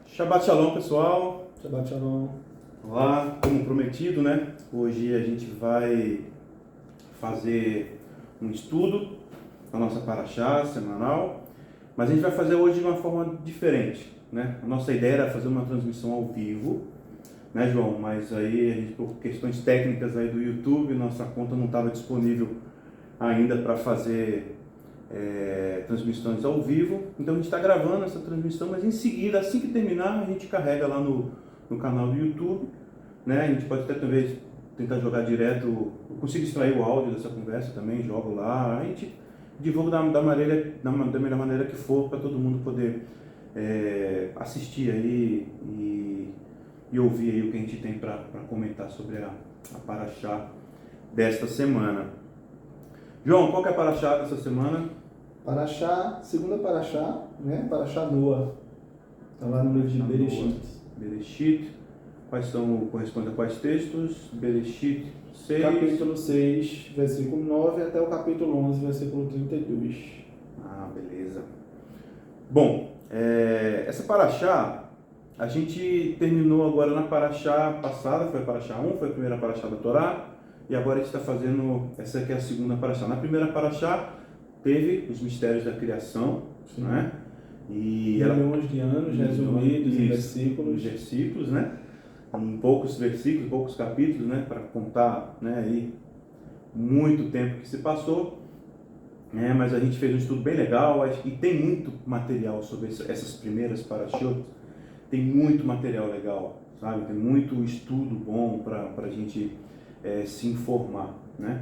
Shabbat Shalom, pessoal. Shabbat Shalom. Olá, como prometido, né? Hoje a gente vai fazer um estudo da nossa Parashá semanal, mas a gente vai fazer hoje de uma forma diferente, né? A nossa ideia era fazer uma transmissão ao vivo, né, João? Mas aí, a gente, por questões técnicas aí do YouTube, nossa conta não estava disponível ainda para fazer transmissões ao vivo. Então a gente está gravando essa transmissão, mas em seguida, assim que terminar, a gente carrega lá no canal do YouTube, né? A gente pode até talvez tentar jogar direto, eu consigo extrair o áudio dessa conversa também, jogo lá, a gente divulga da melhor maneira que for, para todo mundo poder assistir aí e ouvir aí o que a gente tem para comentar sobre a Parashá desta semana. João, qual que é a Parashá dessa semana? Parashá, segunda Parashá, né? Parashá Noa. Está lá no livro de Bereshit. Bereshit. Corresponde a quais textos? Bereshit 6. Capítulo 6, versículo 9, até o capítulo 11, versículo 32. Ah, beleza. Bom, essa Parashá, a gente terminou agora na Parashá passada, foi a Parashá 1, foi a primeira Parashá da Torá, e agora a gente está fazendo, essa aqui é a segunda Parashá. Na primeira Parashá teve os mistérios da criação, né? E milhões de anos resumidos em versículos, né? Em poucos versículos, poucos capítulos, né? Para contar, né? Aí muito tempo que se passou, né? Mas a gente fez um estudo bem legal e tem muito material sobre essas primeiras Parashot. Tem muito material legal, sabe? Tem muito estudo bom para a gente se informar, né?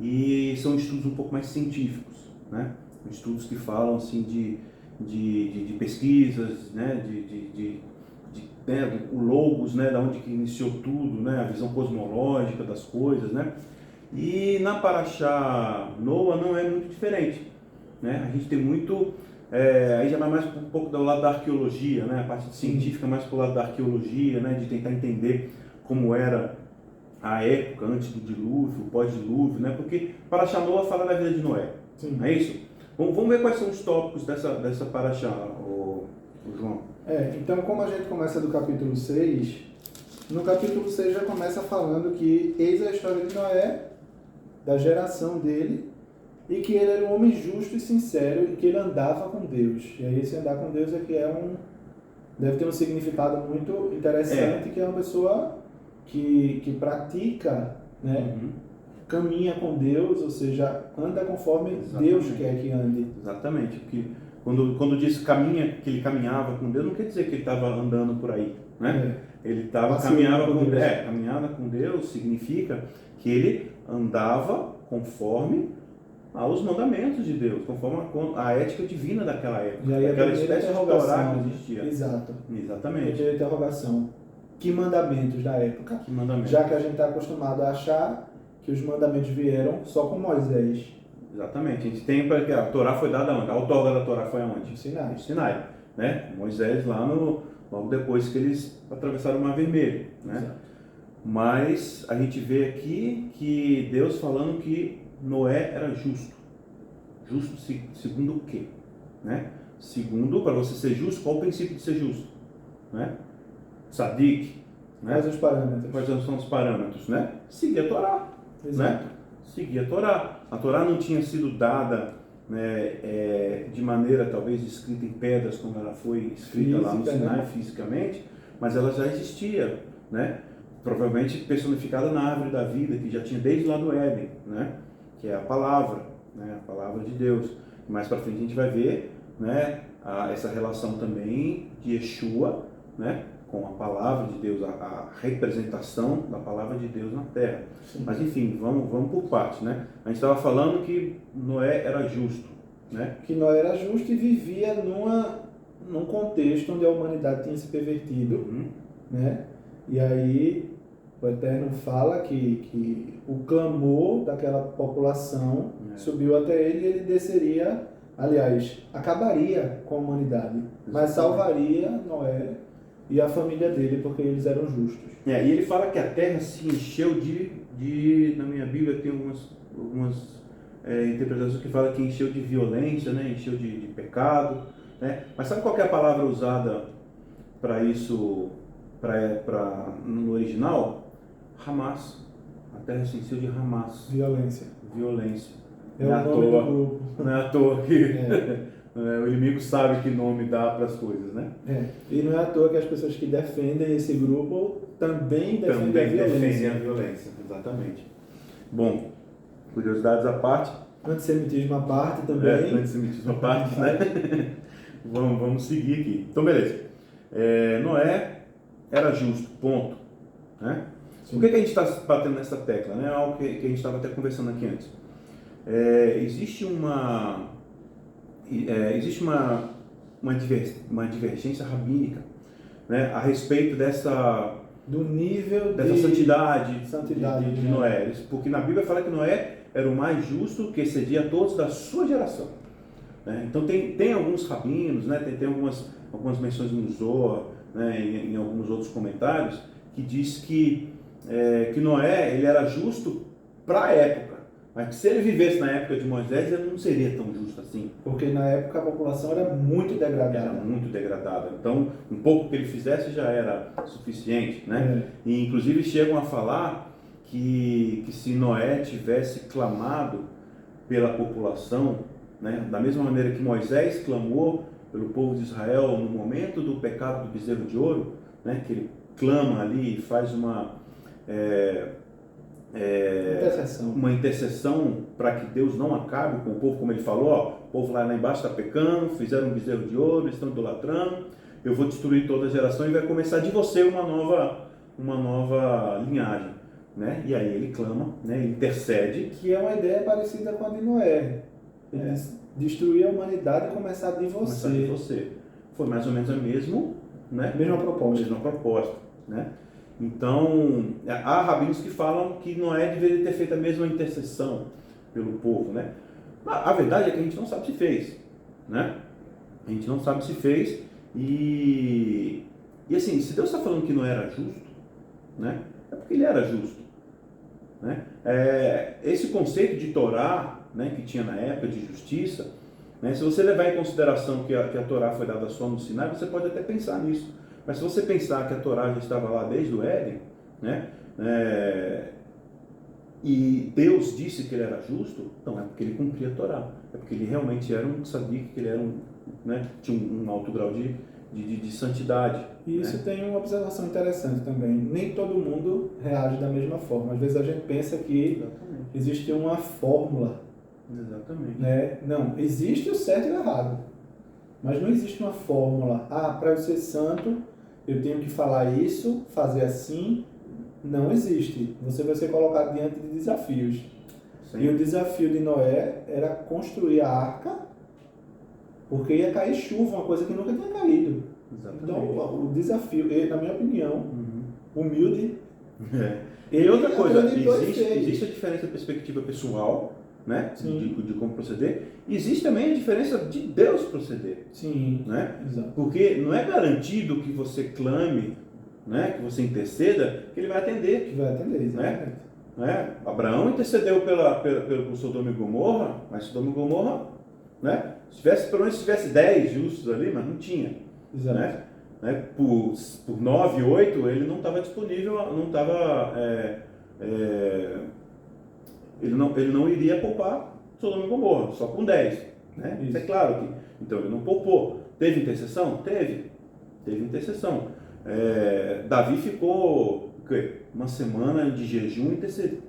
E são estudos um pouco mais científicos, né? Estudos que falam assim de pesquisas, né? O logos, né? Da onde que iniciou tudo, né? A visão cosmológica das coisas, né? E na Parashá Noa não é muito diferente, né? A gente tem muito, aí já vai mais um pouco do lado da arqueologia, né? A parte científica mais pro lado da arqueologia, né? De tentar entender como era a época antes do dilúvio, pós-dilúvio, né? Porque Parashá Noa fala da vida de Noé. Sim. Não é isso? Vamos ver quais são os tópicos dessa Parashá, o João. Então, como a gente começa do capítulo 6, no capítulo 6 já começa falando que eis a história de Noé, da geração dele, e que ele era um homem justo e sincero e que ele andava com Deus. E aí esse andar com Deus deve ter um significado muito interessante, que é uma pessoa que pratica, né? Caminha com Deus, ou seja, anda conforme Deus quer que ande. Exatamente, porque quando diz que ele caminhava com Deus, não quer dizer que ele estava andando por aí, né? Ele caminhava com Deus significa que ele andava conforme aos mandamentos de Deus, conforme a ética divina daquela época, e aí aquela espécie de Torá que existia. Exato. Exatamente. A interrogação. Que mandamentos da época? Que mandamentos? Já que a gente está acostumado a achar que os mandamentos vieram só com Moisés. Exatamente. A gente tem para que a Torá foi dada onde? A outorga da Torá foi aonde? No Sinai. No Sinai, né? Moisés lá logo depois que eles atravessaram o Mar Vermelho, né? Exato. Mas a gente vê aqui que Deus falando que Noé era justo. Justo segundo o quê? Né? Segundo, para você ser justo, qual o princípio de ser justo? Né? Tzadik. Né? Quais os parâmetros? Quais são os parâmetros? Né? Seguir a Torá. Exato. Né? Seguir a Torá. A Torá não tinha sido dada, né, de maneira talvez escrita em pedras como ela foi escrita lá no Sinai, né? Fisicamente, mas ela já existia, né? Provavelmente personificada na árvore da vida, que já tinha desde lá do Éden, né? Que é a palavra, né? A palavra de Deus. Mais para frente a gente vai ver, né, essa relação também de Yeshua, né, com a palavra de Deus, a representação da palavra de Deus na terra. Sim. Mas enfim, vamos por partes, né? A gente estava falando que Noé era justo, né? Que Noé era justo e vivia num contexto onde a humanidade tinha se pervertido, né? E aí o Eterno fala que o clamor daquela população subiu até ele e ele desceria, aliás, acabaria com a humanidade, mas salvaria Noé e a família dele, porque eles eram justos. E ele fala que a terra se encheu na minha Bíblia tem algumas interpretações que falam que encheu de violência, né? Encheu de pecado, né? Mas sabe qual que é a palavra usada para isso, no original? Hamas. A terra se encheu de Hamas. Violência. Violência. É Não o nome do grupo. Não é à toa que É. o inimigo sabe que nome dá para as coisas, né? E não é à toa que as pessoas que defendem esse grupo também defendem a violência. Defendem a violência, exatamente. Bom, curiosidades à parte. Antissemitismo à parte também. Antissemitismo à parte, né? vamos seguir aqui. Então, beleza. Noé era justo, ponto. Né? Por que a gente está batendo nessa tecla? Né? Algo que a gente estava até conversando aqui antes. Existe uma divergência rabínica, né, a respeito do nível dessa santidade de né? Noé, porque na Bíblia fala que Noé era o mais justo que excedia a todos da sua geração, né? Então tem alguns rabinos, né, tem algumas menções no Zohar, né, em alguns outros comentários, que diz que Noé ele era justo para a época, mas que se ele vivesse na época de Moisés, ele não seria tão justo assim. Porque na época a população era muito degradada. Era muito degradada. Então, um pouco que ele fizesse já era suficiente, né? E inclusive chegam a falar que se Noé tivesse clamado pela população, né, da mesma maneira que Moisés clamou pelo povo de Israel no momento do pecado do bezerro de ouro, né, que ele clama ali e faz uma intercessão para que Deus não acabe com o povo, como ele falou, ó, o povo lá embaixo está pecando, fizeram um bezerro de ouro, estão idolatrando, eu vou destruir toda a geração e vai começar de você uma nova linhagem, né? E aí ele clama, né? Ele intercede. Que é uma ideia parecida com a de Noé. Ele destruir a humanidade e começar de você. Foi mais ou menos a mesma proposta, né? Então, há rabinos que falam que Noé deveria ter feito a mesma intercessão pelo povo, né? A verdade é que a gente não sabe se fez, né? A gente não sabe se fez e assim, se Deus está falando que não era justo, né? É porque ele era justo, né? Esse conceito de Torá, né, que tinha na época de justiça, né? Se você levar em consideração que a Torá foi dada só no Sinai, você pode até pensar nisso. Mas se você pensar que a Torá já estava lá desde o Éden, né, e Deus disse que ele era justo, não é porque ele cumpria a Torá, é porque ele realmente era um tzadik, que ele era tinha um alto grau de santidade. E isso tem uma observação interessante também. Nem todo mundo reage da mesma forma. Às vezes a gente pensa que existe uma fórmula. Exatamente. Né? Não, existe o certo e o errado. Mas não existe uma fórmula. Para eu ser santo, eu tenho que falar isso, fazer assim. Não existe. Você vai ser colocado diante de desafios. Sim. E o desafio de Noé era construir a arca, porque ia cair chuva, uma coisa que nunca tinha caído. Exatamente. Então, o desafio, na minha opinião, humilde. E outra coisa, existe a diferença da perspectiva pessoal, né, de como proceder. Existe também a diferença de Deus proceder. Sim, né? Exato. Porque não é garantido que você clame, né, que você interceda, que ele vai atender. Que vai atender, exatamente. Né? Abraão intercedeu pelo Sodoma e Gomorra, mas Sodoma e Gomorra, né, pelo menos tivesse 10 justos ali, mas não tinha. Exato. Né? Por 9, 8, ele não estava disponível, não estava... Ele não iria poupar Sodoma e Gomorra, só com 10. Né? Isso é claro que... Então ele não poupou. Teve intercessão? Teve intercessão. Davi ficou uma semana de jejum intercedendo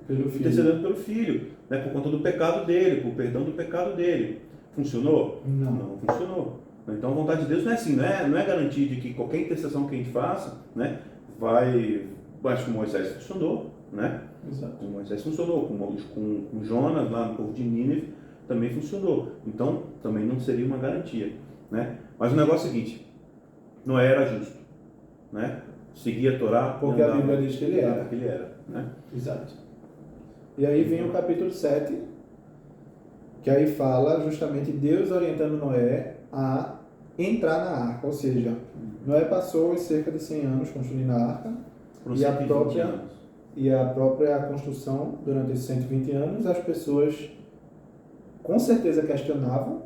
pelo filho, né? Por conta do pecado dele, por perdão do pecado dele. Funcionou? Não funcionou. Então a vontade de Deus não é assim, não é garantia de que qualquer intercessão que a gente faça, né, acho que Moisés funcionou, né? Exato. Com Moisés funcionou, com Jonas lá no povo de Nínive também funcionou. Então também não seria uma garantia, né? Mas o negócio é o seguinte: Noé era justo, né? Seguia a Torá porque a Bíblia diz que ele era. Que ele era, né? Exato. E aí vem o capítulo 7, que aí fala justamente Deus orientando Noé a entrar na arca, ou seja, Noé passou cerca de 100 anos construindo a arca, e a própria construção, durante esses 120 anos, as pessoas com certeza questionavam,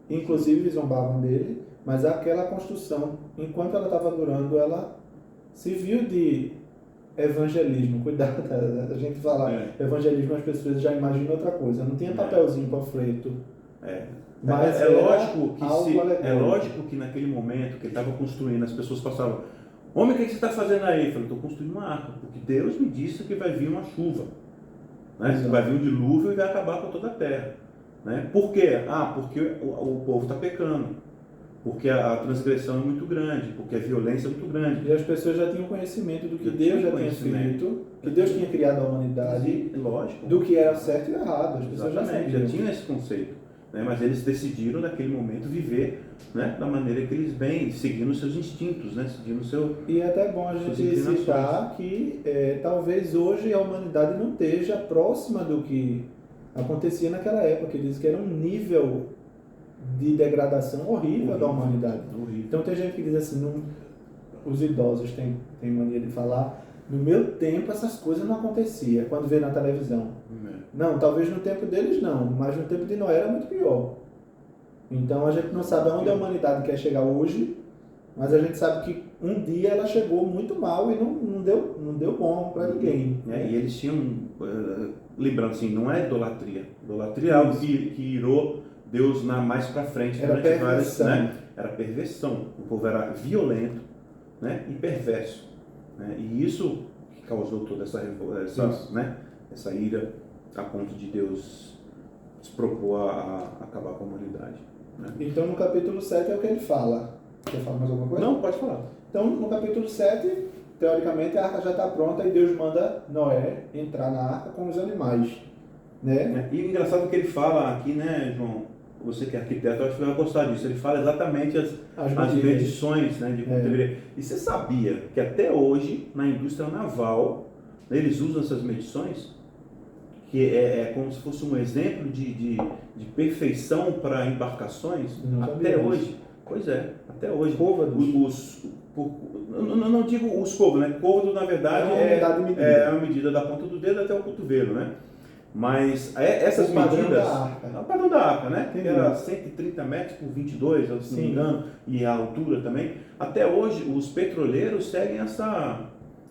inclusive zombavam dele, mas aquela construção, enquanto ela estava durando, ela serviu de evangelismo. Cuidado, a gente falar evangelismo, as pessoas já imaginam outra coisa. Não tinha papelzinho panfleto. Mas é lógico que naquele momento que ele estava construindo, as pessoas passavam: homem, o que você está fazendo aí? Eu falei: estou construindo uma arca, porque Deus me disse que vai vir uma chuva, né? Que vai vir um dilúvio e vai acabar com toda a terra, né? Por quê? Porque o povo está pecando, porque a transgressão é muito grande, porque a violência é muito grande. E as pessoas já tinham conhecimento do que Deus já tinha feito, que Deus tinha criado a humanidade, lógico, do que era certo e errado. As pessoas já tinham esse conceito. Mas eles decidiram naquele momento viver, né, da maneira que eles bem, seguindo seus instintos, né, seguindo o seu. E é até bom a gente citar que talvez hoje a humanidade não esteja próxima do que acontecia naquela época. Eles que era um nível de degradação horrível da humanidade. Horrível. Então tem gente que diz assim, os idosos têm mania de falar: no meu tempo essas coisas não aconteciam, quando vê na televisão. Não, talvez no tempo deles não, mas no tempo de Noé era muito pior. Então a gente não sabe aonde a humanidade quer chegar hoje, mas a gente sabe que um dia ela chegou muito mal e não deu bom para ninguém. E eles tinham, lembrando assim, não é idolatria. Idolatria é algo que irou Deus mais para frente. Era perversão. Era perversão. O povo era violento, né, e perverso. Né? E isso que causou toda essa ira, a ponto de Deus se propor a acabar com a humanidade. Né? Então no capítulo 7 é o que ele fala. Quer falar mais alguma coisa? Não, pode falar. Então no capítulo 7, teoricamente a arca já está pronta e Deus manda Noé entrar na arca com os animais. Né? E o engraçado que ele fala aqui, né, João? Você que é arquiteto, eu acho que vai gostar disso. Ele fala exatamente as medições, né, de como deveria. E você sabia que até hoje, na indústria naval, eles usam essas medições? Que é como se fosse um exemplo de perfeição para embarcações? Até hoje. Pois é, até hoje. Côvados. Não digo os côvados, né? Côvado, na verdade, é uma medida da ponta do dedo até o cotovelo, né? Mas essas medidas... O padrão da arca, né? Que era 130 metros por 22, se não me engano, e a altura também. Até hoje, os petroleiros seguem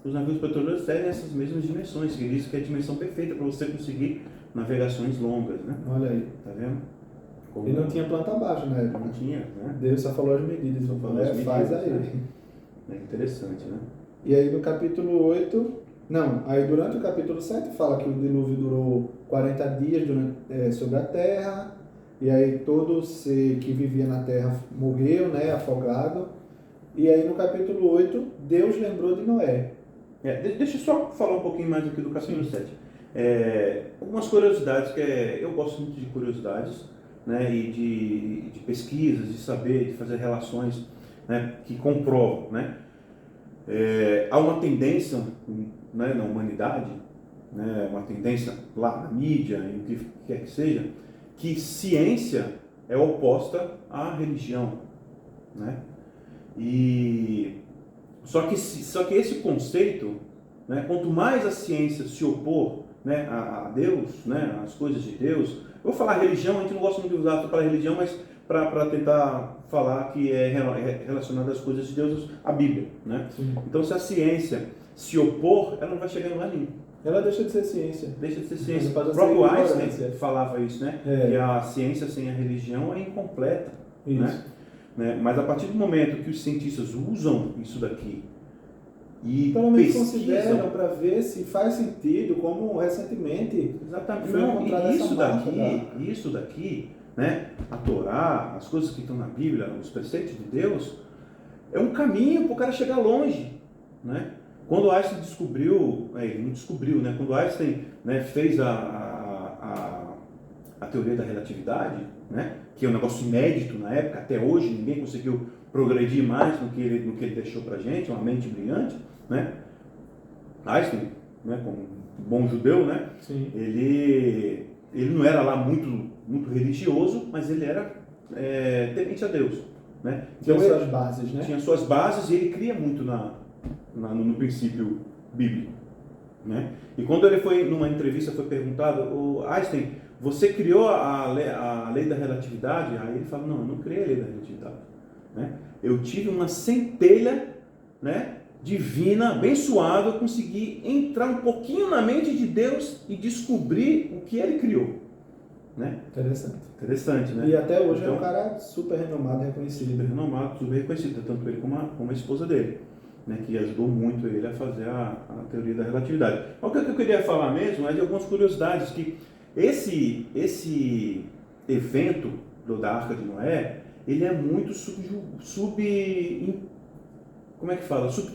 os navios petroleiros seguem essas mesmas dimensões, que diz que é a dimensão perfeita para você conseguir navegações longas, né? Olha aí. Tá vendo? E não tinha planta baixa na época. Não tinha, né? Deus só falou as medidas. Faz aí. Né? É interessante, né? E aí no capítulo 8... Não, aí durante o capítulo 7 fala que o dilúvio durou 40 dias sobre a terra, e aí todo ser que vivia na terra morreu, né, afogado. E aí no capítulo 8, Deus lembrou de Noé. Deixa eu só falar um pouquinho mais aqui do capítulo 7. Algumas curiosidades, eu gosto muito de curiosidades, né, e de pesquisas, de saber, de fazer relações, né, que comprovam, né? Há uma tendência, né, na humanidade, né, uma tendência lá na mídia, em o que quer que seja, que ciência é oposta à religião, né? Só que esse conceito, né, quanto mais a ciência se opor, né, a Deus, né, às coisas de Deus, eu vou falar religião, a gente não gosta muito de usar para religião, mas para tentar falar que é relacionado às coisas de Deus, a Bíblia, né? Então, se a ciência se opor, ela não vai chegar em lugar nenhum. Ela deixa de ser ciência. Deixa de ser ciência. O próprio Einstein falava isso, né? Que a ciência sem a religião é incompleta. Né? Mas a partir do momento que os cientistas usam isso daqui e pelo menos consideram para ver se faz sentido, como recentemente foi encontrado isso daqui, né? A Torá, as coisas que estão na Bíblia, os preceitos de Deus, é um caminho para o cara chegar longe, né? Quando Einstein descobriu, ele não descobriu, né? Quando Einstein, né, fez a teoria da relatividade, né, que é um negócio inédito na época, até hoje ninguém conseguiu progredir mais no que ele deixou para a gente, uma mente brilhante, né? Einstein, né, como bom judeu, né? Sim. Ele não era lá muito religioso, mas ele era temente a Deus, né? Tinha suas bases, né? Tinha suas bases e ele cria muito no princípio bíblico, né? E quando ele foi numa entrevista, foi perguntado: Einstein, você criou a lei da relatividade? Aí ele fala, não, eu não criei a lei da relatividade. Né? Eu tive uma centelha, né, divina, abençoada, eu consegui entrar um pouquinho na mente de Deus e descobrir o que ele criou. Né? Interessante, né? E até hoje então, é um cara super renomado e reconhecido. Super renomado, super reconhecido, tanto ele como a esposa dele, né? Que ajudou muito ele a fazer a teoria da relatividade. O que eu queria falar mesmo é de algumas curiosidades, que esse evento da Arca de Noé, ele é muito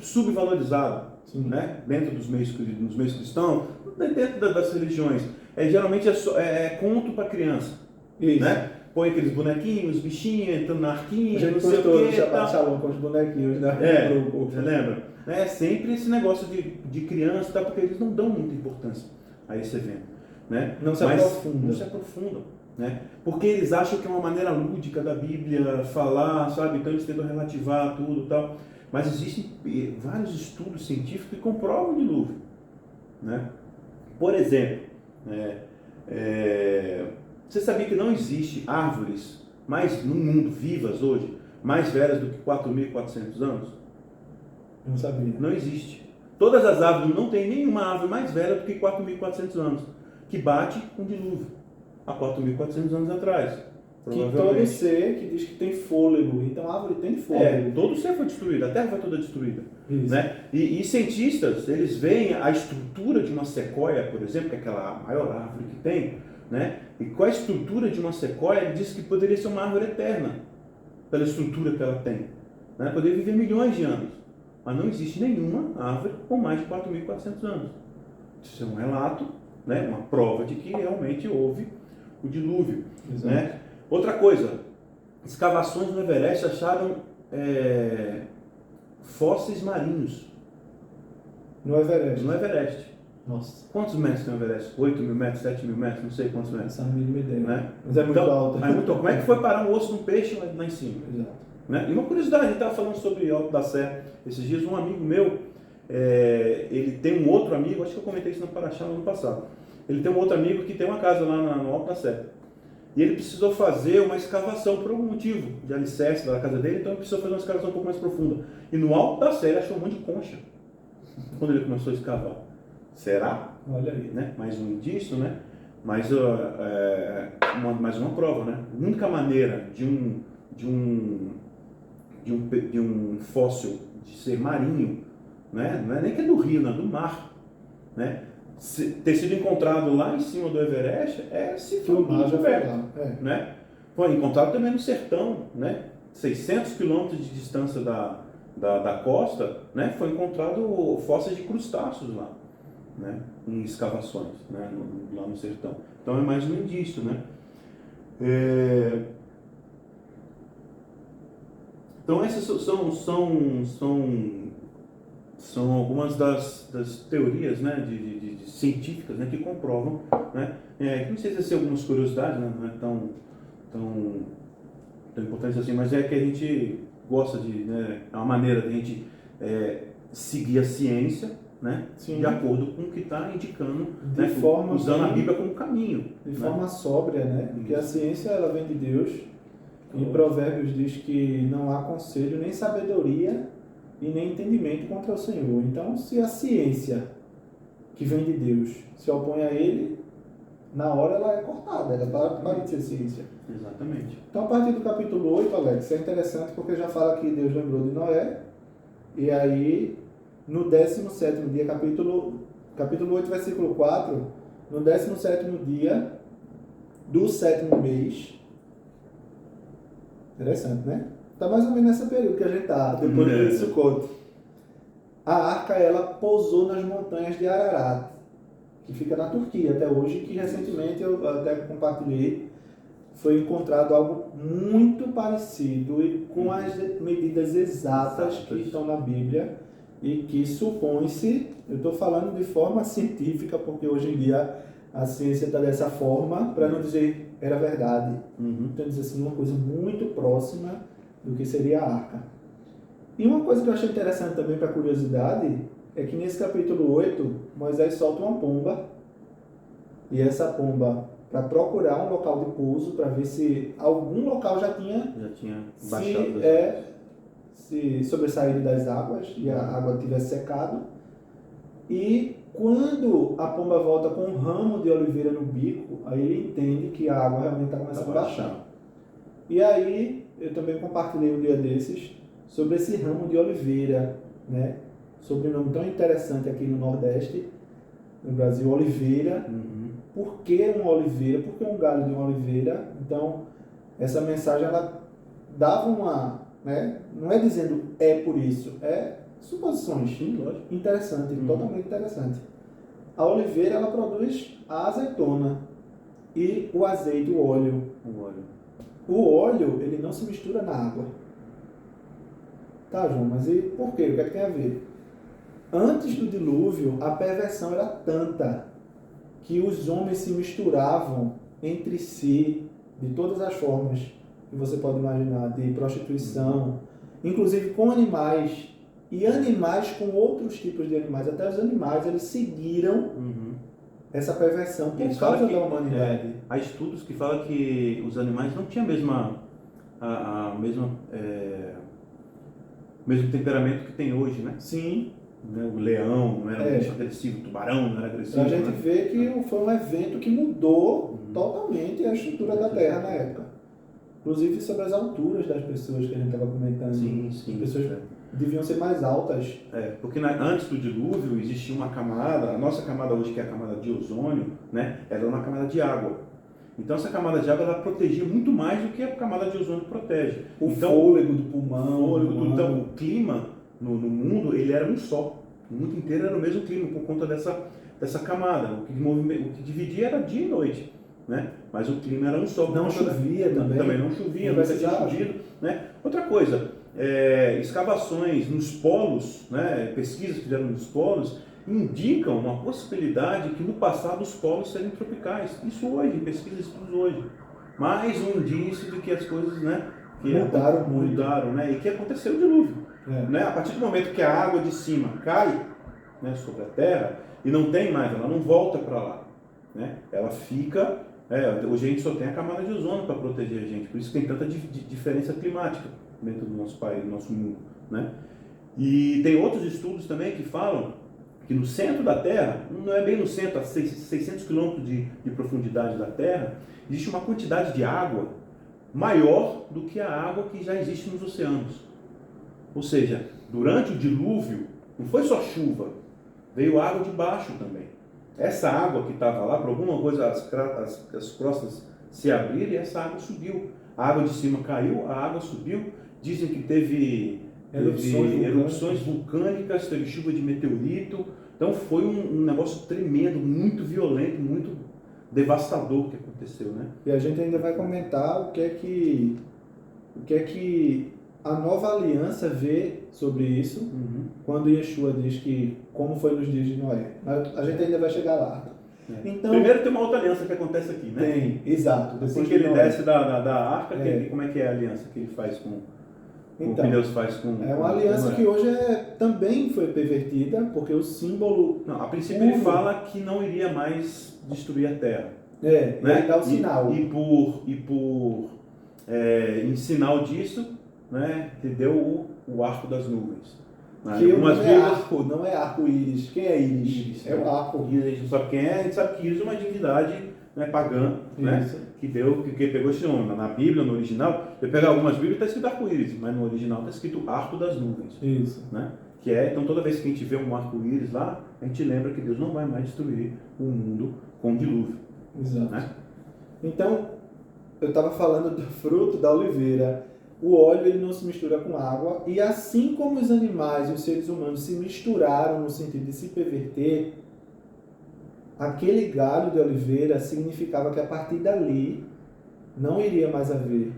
subvalorizado, né? Dentro dos meios cristãos, dentro das religiões. Geralmente é conto para criança. Isso. Né? Põe aqueles bonequinhos, bichinhos, entrando na arquinha, a gente não sei o que. Shalom com os bonequinhos, né? Você lembra? É sempre esse negócio de criança, tá? Porque eles não dão muita importância a esse evento. Né? Não se aprofundam. Né? Porque eles acham que é uma maneira lúdica da Bíblia falar, sabe? Então eles tentam relativar tudo e tal. Mas existem vários estudos científicos que comprovam o dilúvio. Né? Por exemplo, você sabia que não existe árvores no mundo vivas hoje, mais velhas do que 4.400 anos? Não sabia. Não existe. Todas as árvores, não tem nenhuma árvore mais velha do que 4.400 anos, que bate com o dilúvio, há 4.400 anos atrás. Que todo ser que diz que tem fôlego, então a árvore tem fôlego. Todo ser foi destruído, a terra foi toda destruída. Isso. Né? E cientistas, eles veem a estrutura de uma sequoia, por exemplo, que é aquela maior árvore que tem, né? E com a estrutura de uma sequoia, ele diz que poderia ser uma árvore eterna, pela estrutura que ela tem. Né? Poderia viver milhões de anos. Mas não existe nenhuma árvore com mais de 4.400 anos. Isso é um relato, né? Uma prova de que realmente houve o dilúvio. Né? Outra coisa, escavações no Everest acharam fósseis marinhos. No Everest? No Everest. Nossa. Quantos metros tem o Everest? 8.000 metros, 7.000 metros, não sei quantos metros. Essa é a mínima ideia. Né? Mas é muito alto. Como é que foi parar um osso de um peixe lá em cima? Exato. Né? E uma curiosidade, a gente estava falando sobre Alto da Sé esses dias, um amigo meu, ele tem um outro amigo, acho que eu comentei isso na Paraxá no ano passado, ele tem um outro amigo que tem uma casa lá no Alto da Sé. E ele precisou fazer uma escavação por algum motivo de alicerce da casa dele, então ele precisou fazer uma escavação um pouco mais profunda. E no Alto da Sé ele achou um monte de concha, quando ele começou a escavar. Será? Olha aí. Né? Mais um indício, né? Mais uma prova, né? A única maneira de um fóssil de ser marinho, né? Não é nem que é do rio, não é do mar, né? Ter sido encontrado lá em cima do Everest se for tudo perto, né? Foi encontrado também no sertão, né? 600 quilômetros de distância da costa, né? Foi encontrado fósseis de crustáceos lá, né? Em escavações, né? Lá no sertão. Então é mais um indício, né? Então essas são algumas das teorias, né, de científicas, né, que comprovam, né, não sei se é algumas curiosidades, né, não é tão importante assim, mas é que a gente gosta né, é uma maneira de a gente seguir a ciência, né, de acordo com o que está indicando, né, usando a Bíblia como caminho. De forma sóbria, né, porque a ciência ela vem de Deus, e Provérbios diz que não há conselho nem sabedoria e nem entendimento contra o Senhor. Então, se a ciência que vem de Deus se opõe a ele, na hora ela é cortada, ela para de ser ciência. Exatamente. Então, a partir do capítulo 8, Alex, é interessante porque já fala que Deus lembrou de Noé, e aí, no 17º dia, capítulo 8, versículo 4, no 17º dia do 7º mês, interessante, né? Está mais ou menos nesse período que a gente está, depois do Sukkot. A arca, ela pousou nas montanhas de Ararat, que fica na Turquia até hoje, que recentemente eu até compartilhei, foi encontrado algo muito parecido e com as medidas exatas que estão na Bíblia e que supõe-se, eu estou falando de forma científica, porque hoje em dia a ciência está dessa forma, para não dizer era verdade. Então, dizer assim, uma coisa muito próxima do que seria a arca. E uma coisa que eu achei interessante também para curiosidade é que nesse capítulo 8, Moisés solta uma pomba, e essa pomba para procurar um local de pouso, para ver se algum local já tinha baixado. Se sobressaído das águas e a água tivesse secado. E quando a pomba volta com um ramo de oliveira no bico, aí ele entende que a água realmente está começando a baixar. E aí eu também compartilhei um dia desses sobre esse ramo de oliveira, né? Sobrenome tão interessante aqui no Nordeste, no Brasil, oliveira. Por que uma oliveira? Por que um galho de uma oliveira? Então, essa mensagem, ela dava uma, né? Não é dizendo é por isso, é suposições. Sim, lógico. Interessante, totalmente interessante. A oliveira, ela produz a azeitona e o azeite, o óleo. O óleo, ele não se mistura na água. Tá, João, mas e por quê? O que é que tem a ver? Antes do dilúvio, a perversão era tanta que os homens se misturavam entre si de todas as formas que você pode imaginar, de prostituição, inclusive com animais, e animais com outros tipos de animais. Até os animais, eles seguiram essa perversão por causa da humanidade. Há estudos que falam que os animais não tinham a mesmo temperamento que tem hoje, né? Sim. O leão não era muito agressivo, o tubarão não era agressivo. A gente vê que foi um evento que mudou totalmente a estrutura da Terra na época. Inclusive sobre as alturas das pessoas que a gente estava comentando. Sim. As pessoas deviam ser mais altas. Porque antes do dilúvio existia uma camada, a nossa camada hoje, que é a camada de ozônio, né? Ela é uma camada de água. Então essa camada de água, ela protegia muito mais do que a camada de ozônio protege. Então, fôlego do pulmão. Então o clima no mundo, ele era um só. O mundo inteiro era o mesmo clima por conta dessa camada. O que dividia era dia e noite, né? Mas o clima era um só. Não chovia também. Também não chovia, não tinha chovido, né? Outra coisa, escavações nos polos, né? Pesquisas que fizeram nos polos, indicam uma possibilidade que no passado os polos seriam tropicais. Isso hoje, pesquisas e estudos hoje. Mais um indício de que as coisas, né? Mudaram, né? E que aconteceu o dilúvio. Né? A partir do momento que a água de cima cai, né, sobre a terra e não tem mais, ela não volta para lá, né? Ela fica. Hoje a gente só tem a camada de ozônio para proteger a gente, por isso que tem tanta diferença climática dentro do nosso país, do nosso mundo, né? E tem outros estudos também que falam que no centro da Terra, não é bem no centro, a 600 quilômetros de profundidade da Terra, existe uma quantidade de água maior do que a água que já existe nos oceanos. Ou seja, durante o dilúvio, não foi só chuva, veio água de baixo também. Essa água que estava lá, por alguma coisa, as crostas se abriram e essa água subiu. A água de cima caiu, a água subiu. Dizem que teve erupções vulcânicas, teve chuva de meteorito. Então foi um negócio tremendo, muito violento, muito devastador que aconteceu, né? E a gente ainda vai comentar o que é que a nova aliança vê sobre isso, quando Yeshua diz que como foi nos dias de Noé. Mas a gente ainda vai chegar lá. Então, primeiro tem uma outra aliança que acontece aqui, né? Tem, exato. Depois que ele desce da arca, como é que é a aliança que ele faz com o que Deus faz com... É uma aliança que hoje também foi pervertida, porque o símbolo... Não, a princípio ele fala que não iria mais destruir a terra. Né? Ele dá o sinal. Em sinal disso, né, que deu o arco das nuvens. Que não é arco-íris. Quem é íris? É o arco. A gente não sabe quem é, a gente sabe que íris é uma divindade, né, pagã, né, que pegou esse nome. Na Bíblia, no original, eu pegar algumas Bíblias está escrito arco-íris, mas no original está escrito arco das nuvens. Isso. Né? Então toda vez que a gente vê um arco-íris lá, a gente lembra que Deus não vai mais destruir o mundo com o dilúvio. Exato. Né? Então, eu estava falando do fruto da oliveira. O óleo ele não se mistura com água, e assim como os animais e os seres humanos se misturaram no sentido de se perverter, aquele galho de oliveira significava que a partir dali não iria mais haver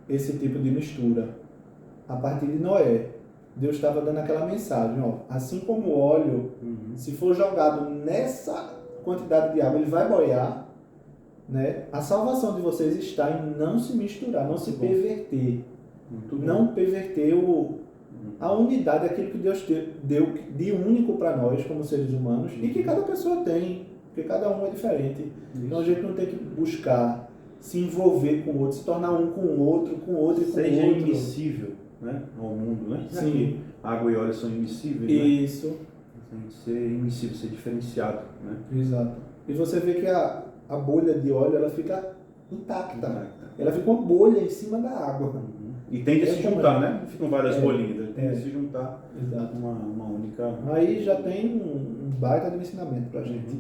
esse tipo de mistura. A partir de Noé, Deus estava dando aquela mensagem, assim como o óleo, se for jogado nessa quantidade de água, ele vai boiar, né? A salvação de vocês está em não se misturar, não se perverter. Não perverter a unidade, aquilo que Deus deu de único para nós como seres humanos, e que cada pessoa tem. porque cada um é diferente. Então a gente não tem que buscar se envolver com o outro, se tornar um com o outro e com o outro. Seja imissível, né, ao mundo, né? Sim. Que água e óleo são imissíveis, Isso. né? Tem que ser imissível, ser diferenciado, né? Exato. E você vê que a bolha de óleo, ela fica intacta. Ela fica uma bolha em cima da água. E tem que se juntar, né? Não ficam várias bolinhas, tem que se juntar. Exato. Uma única... Aí já tem um baita de ensinamento pra gente.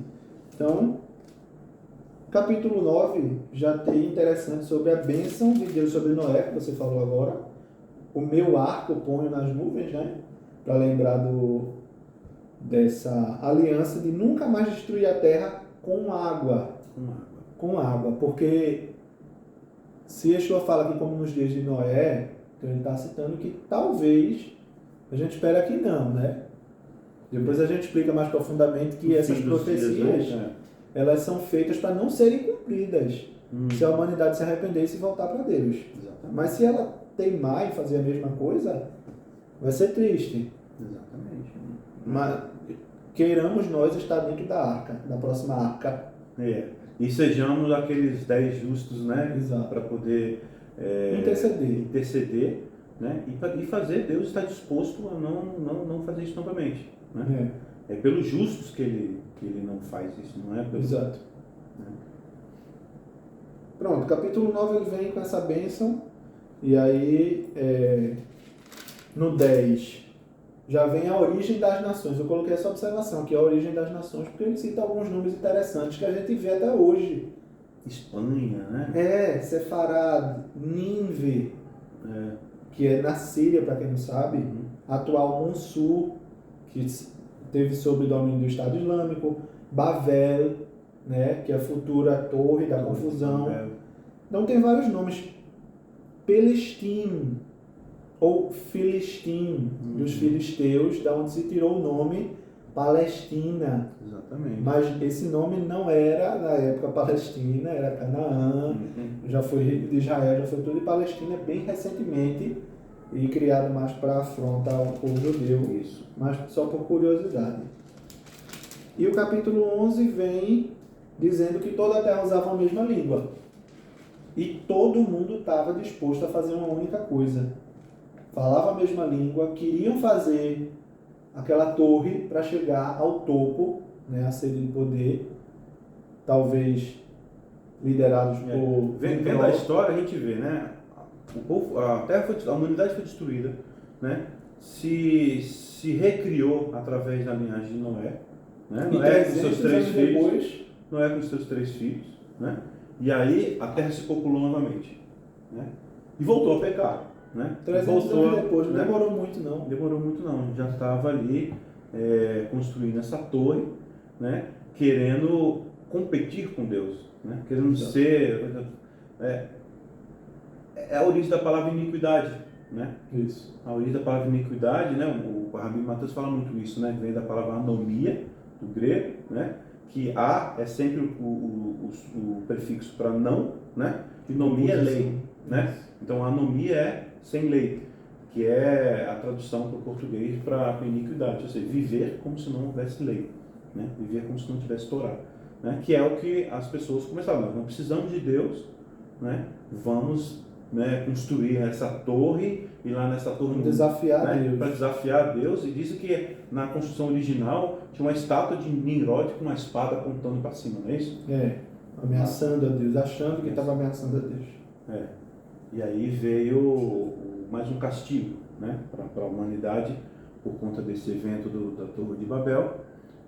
Então, capítulo 9 já tem interessante sobre a bênção de Deus sobre Noé, que você falou agora. O meu arco eu ponho nas nuvens, né? Para lembrar dessa aliança de nunca mais destruir a terra com água. Com água. Porque se Yeshua fala aqui como nos dias de Noé, então ele está citando que talvez, a gente espera que não, né? Depois a gente explica mais profundamente que essas profecias, elas são feitas para não serem cumpridas. Se a humanidade se arrependesse e voltar para Deus. Exatamente. Mas se ela teimar em fazer a mesma coisa, vai ser triste. Exatamente. Mas queiramos nós estar dentro da arca, da próxima arca. E sejamos aqueles 10 justos, né? Para poder interceder, né? E fazer, Deus está disposto a não fazer isso novamente, né? É pelos justos que ele não faz isso, não é pelo... Exato. Pronto, capítulo 9 ele vem com essa bênção, e aí no 10 já vem a origem das nações. Eu coloquei essa observação aqui, a origem das nações, porque ele cita alguns nomes interessantes que a gente vê até hoje. Espanha, né? Sefarad, Nínive, que é na Síria, para quem não sabe, atual Monsul, que teve sob domínio do Estado Islâmico, Babel, né, que é a futura torre da confusão. Então tem vários nomes. Pelestim, ou Filistim, dos filisteus, da onde se tirou o nome Palestina. Exatamente. Mas esse nome não era, na época, Palestina, era Canaã, já foi de Israel, já foi tudo de Palestina bem recentemente, e criado mais para afrontar o povo judeu, mas só por curiosidade. E o capítulo 11 vem dizendo que toda a terra usava a mesma língua. E todo mundo estava disposto a fazer uma única coisa. Falava a mesma língua, queriam fazer aquela torre para chegar ao topo, né, a sede de poder, talvez liderados por... Vendo a história, a gente vê, né? O povo, a humanidade foi destruída, né? Se recriou através da linhagem de Noé, né? Noé com seus 3 filhos, Noé com seus 3 filhos, né? E aí a terra se populou novamente, né? E voltou a pecar, né? 300 anos depois, não demorou muito não. Demorou muito não, já estava ali construindo essa torre, né? Querendo competir com Deus, né? Querendo ser... É a origem da palavra iniquidade, né? Isso. A origem da palavra iniquidade, né? O Rabi Mateus fala muito isso, né? Vem da palavra anomia, do grego, né? Que a é sempre o prefixo para não, né? E nomia é lei, né? Então a anomia é sem lei, que é a tradução para o português para iniquidade, ou seja, viver como se não houvesse lei, né? Viver como se não tivesse Torá, né? Que é o que as pessoas começaram. Nós não precisamos de Deus, né? Vamos, né, construir essa torre e lá nessa torre desafiar, né, Deus. Para desafiar Deus. E dizem que na construção original tinha uma estátua de Nimrod com uma espada apontando para cima, não é isso? Ameaçando a Deus, achando que estava ameaçando a Deus. E aí veio mais um castigo, né, para a humanidade por conta desse evento da Torre de Babel,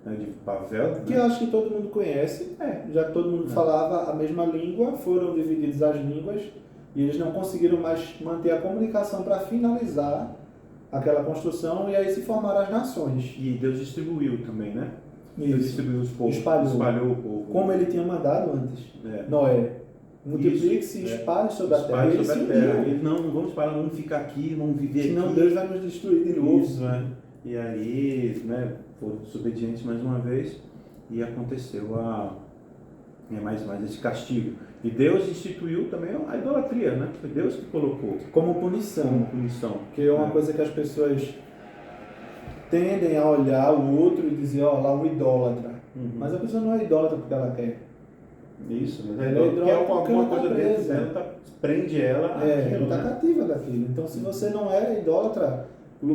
né, de Bavel, que né? eu acho que todo mundo conhece, já que todo mundo falava a mesma língua, foram divididas as línguas e eles não conseguiram mais manter a comunicação para finalizar aquela construção, e aí se formaram as nações. E Deus distribuiu também, né? Isso. Deus distribuiu os povos, espalhou o povo. Como ele tinha mandado antes. Noé, multiplique-se e espalhe sobre a terra. Ele se uniu. Ele não vamos parar, vamos ficar aqui, vamos viver senão aqui. Senão Deus vai nos destruir de novo. Isso, né? E aí, né, foram desobedientes mais uma vez e aconteceu mais esse castigo. E Deus instituiu também a idolatria, né? Foi Deus que colocou como punição. Que é uma coisa que as pessoas tendem a olhar o outro e dizer, ó, lá um idólatra. Uhum. Mas a pessoa não é idólatra porque ela quer. Isso, mas Ela é porque alguma porque ela coisa tá dentro presa. dela prende ela Ela àquilo, está né? cativa daquilo. Então, se você não é idólatra,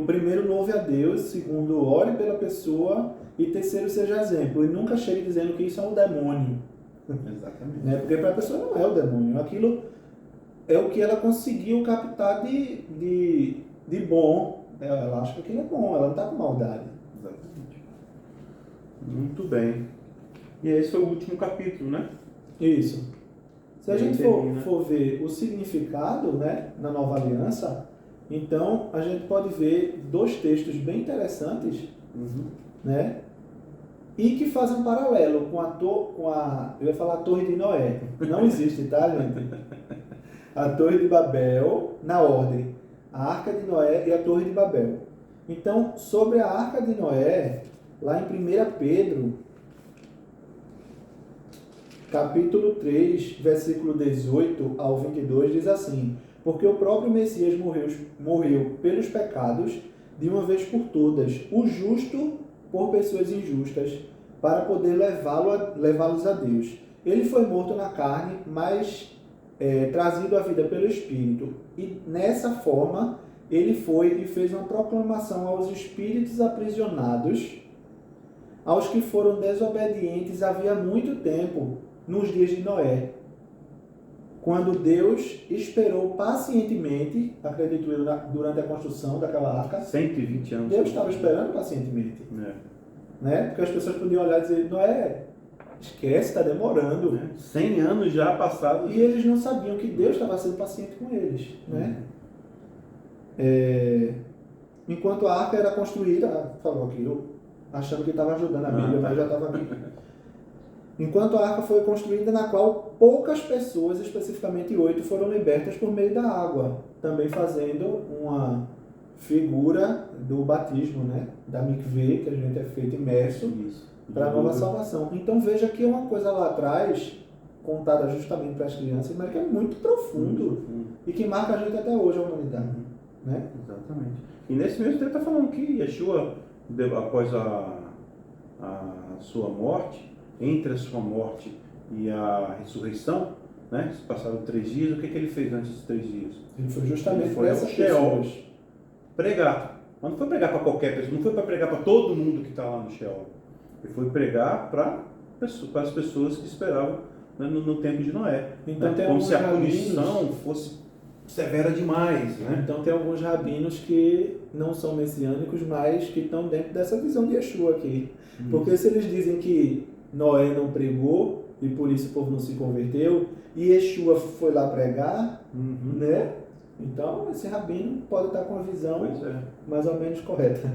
primeiro louve a Deus, segundo, ore pela pessoa e terceiro, seja exemplo. E nunca chegue dizendo que isso é um demônio. Exatamente. Né? Porque para a pessoa não é o demônio. Aquilo é o que ela conseguiu captar de bom. Ela acha que aquilo é bom, ela não está com maldade. Exatamente. Muito bem. E esse foi o último capítulo, né? Isso. Se a E gente termina. for ver o significado, né, na Nova Aliança, então a gente pode ver dois textos bem interessantes, Uhum. né, e que fazem um paralelo com a eu ia falar a Torre de Noé. Não existe, tá, gente? A Torre de Babel, na ordem, a Arca de Noé e a Torre de Babel. Então, sobre a Arca de Noé, lá em 1 Pedro, capítulo 3, versículo 18 ao 22, diz assim: porque o próprio Messias morreu pelos pecados de uma vez por todas, o justo por pessoas injustas, para poder levá-los a Deus. Ele foi morto na carne, mas trazido à vida pelo Espírito. E nessa forma, ele foi e fez uma proclamação aos espíritos aprisionados, aos que foram desobedientes havia muito tempo, nos dias de Noé, quando Deus esperou pacientemente, acredito eu, durante a construção daquela arca. 120 anos. Deus estava esperando pacientemente. É. Né? Porque as pessoas podiam olhar e dizer, Noé, esquece, está demorando. 100 anos já passados. E eles não sabiam que Deus estava sendo paciente com eles. Né? Enquanto a arca era construída, falou aqui, eu achando que estava ajudando a Bíblia, mas já estava aqui. Enquanto a arca foi construída, na qual poucas pessoas, especificamente 8, foram libertas por meio da água, também fazendo uma figura do batismo, né? Da mikveh, que a gente é feito imerso para a nova salvação. Então veja que é uma coisa lá atrás, contada justamente para as crianças, mas que é muito profundo e que marca a gente até hoje, a humanidade. Né? Exatamente. E nesse mesmo tempo está falando que Yeshua, após a sua morte, entre a sua morte e a ressurreição, né? Se passaram 3 dias, o que ele fez antes dos 3 dias? Ele foi justamente para essas Sheol pessoas pregar. Mas não foi pregar para qualquer pessoa, não foi para pregar para todo mundo que está lá no Sheol. Ele foi pregar para as pessoas que esperavam, né, no tempo de Noé. Então, né? tem Como se a alguns punição fosse severa demais. Né? Então tem alguns rabinos que não são messiânicos, mas que estão dentro dessa visão de Yeshua aqui. Porque se eles dizem que Noé não pregou e por isso o povo não se converteu, e Yeshua foi lá pregar, né? Então esse rabino pode estar com a visão mais ou menos correta.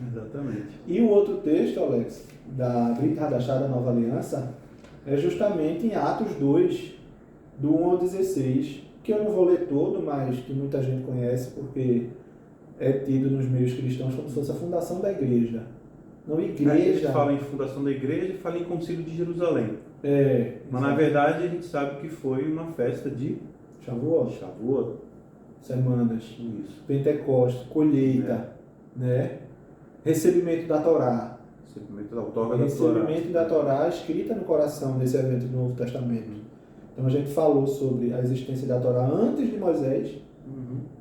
Exatamente. E o outro texto, Alex, da Brit Hadashah da Nova Aliança, é justamente em Atos 2, do 1 ao 16, que eu não vou ler todo, mas que muita gente conhece porque é tido nos meios cristãos como se fosse a fundação da igreja. Não, igreja. A gente fala em fundação da igreja e fala em concílio de Jerusalém. Mas na verdade a gente sabe que foi uma festa de Shavuot. Semanas. Isso. Pentecostes, colheita, né? Recebimento da Torá. Recebimento da outorga Recebimento da Torá escrita no coração desse evento do Novo Testamento. Então a gente falou sobre a existência da Torá antes de Moisés.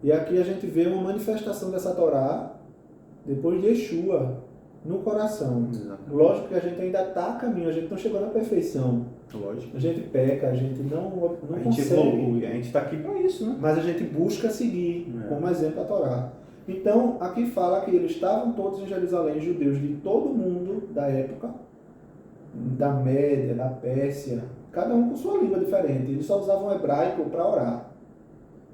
E aqui a gente vê uma manifestação dessa Torá depois de Yeshua no coração. Exatamente. Lógico que a gente ainda está a caminho, a gente não chegou na perfeição. Lógico. A gente peca, a gente não A gente consegue. evolui, a gente está aqui para isso, né? Mas a gente busca seguir como exemplo a Torá. Então, aqui fala que eles estavam todos em Jerusalém, judeus de todo mundo da época, da Média, da Pérsia, cada um com sua língua diferente. Eles só usavam hebraico para orar.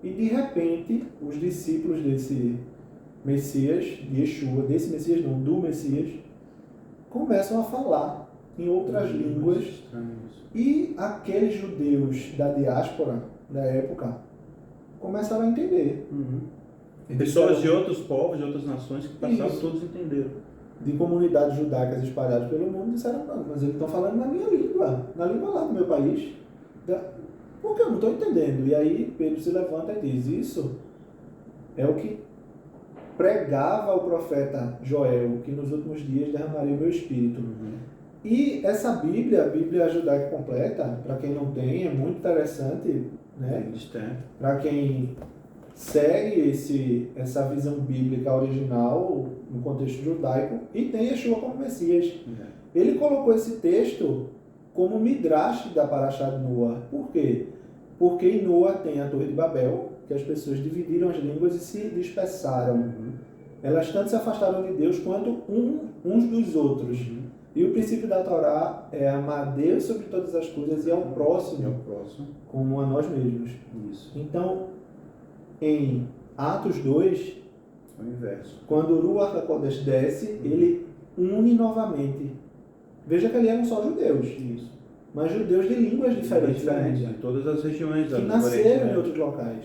E de repente, os discípulos desse Messias, de Yeshua, desse Messias não, do Messias, começam a falar em outras línguas. E aqueles judeus da diáspora da época começaram a entender. Pessoas de outros povos, de outras nações que passavam, Isso. todos entenderam. De comunidades judaicas espalhadas pelo mundo, disseram, não, mas eles estão falando na minha língua, na língua lá do meu país. Porque eu não estou entendendo. E aí Pedro se levanta e diz, isso é o que pregava o profeta Joel, que nos últimos dias derramaria o meu espírito. E essa Bíblia, a Bíblia Judaica Completa, para quem não tem, é muito interessante, né? Para quem segue essa visão bíblica original no contexto judaico e tem Yeshua como Messias. Ele colocou esse texto como midrash da Parashá de Noah. Por quê? Porque em Noah tem a Torre de Babel, que as pessoas dividiram as línguas e se dispersaram. Elas tanto se afastaram de Deus quanto uns dos outros. E o princípio da Torá é amar Deus sobre todas as coisas e ao próximo, como a nós mesmos. Isso. Então, em Atos 2, é o inverso. Quando o Ruach HaKodesh desce, ele une novamente. Veja que ali eram só judeus. Isso. Mas judeus de línguas diferentes. De todas as regiões. Que nasceram em outros locais.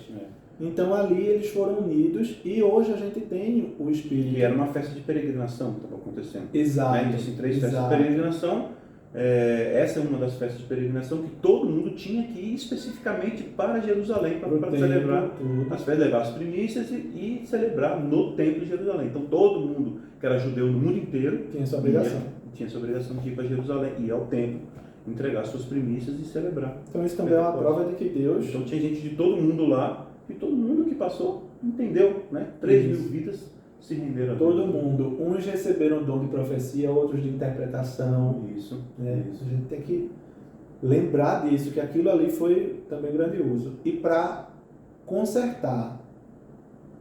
Então ali eles foram unidos e hoje a gente tem o Espírito. E era uma festa de peregrinação que estava acontecendo. Exato. Existem 3 festas de peregrinação. Essa é uma das festas de peregrinação que todo mundo tinha que ir especificamente para Jerusalém para celebrar as festas, levar as primícias e celebrar no templo de Jerusalém. Então todo mundo que era judeu no mundo inteiro tinha essa obrigação. Tinha essa obrigação de ir para Jerusalém, ir ao templo, entregar suas primícias e celebrar. Então isso também é uma prova de que Deus... Então tinha gente de todo mundo lá e todo mundo que passou entendeu, né? 3.000 vidas se renderam a Deus. Todo mundo. Uns receberam o dom de profecia, outros de interpretação. Isso. A gente tem que lembrar disso, que aquilo ali foi também grandioso. E para consertar,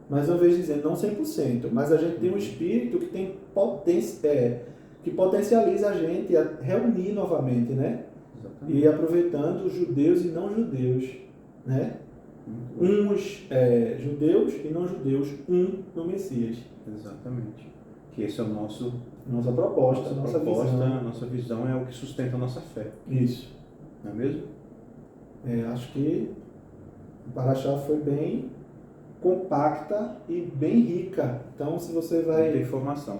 mais uma vez dizendo, não 100%, mas a gente tem um espírito que tem que potencializa a gente a reunir novamente, né? Exatamente. E aproveitando os judeus e não judeus, né? Uns judeus e não judeus, no Messias. Exatamente. Que esse é o nossa proposta, nossa visão. Nossa visão é o que sustenta a nossa fé. Isso. Não é mesmo? Acho que o Parashá foi bem compacta e bem rica. Então, se você vai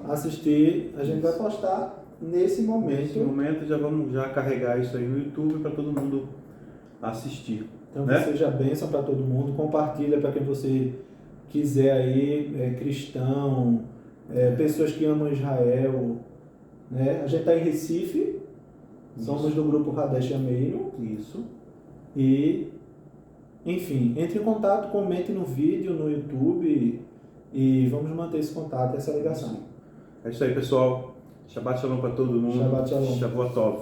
assistir, a gente vai postar nesse momento. Nesse momento vamos carregar isso aí no YouTube para todo mundo assistir. Então, que seja bênção para todo mundo. Compartilha para quem você quiser aí, cristão, pessoas que amam Israel. Né? A gente está em Recife, somos do grupo Hadesh Yameinu. Isso. E, enfim, entre em contato, comente no vídeo, no YouTube e vamos manter esse contato, essa ligação. É isso aí, pessoal. Shabbat Shalom para todo mundo. Shabbat Shalom. Shavuot Tov.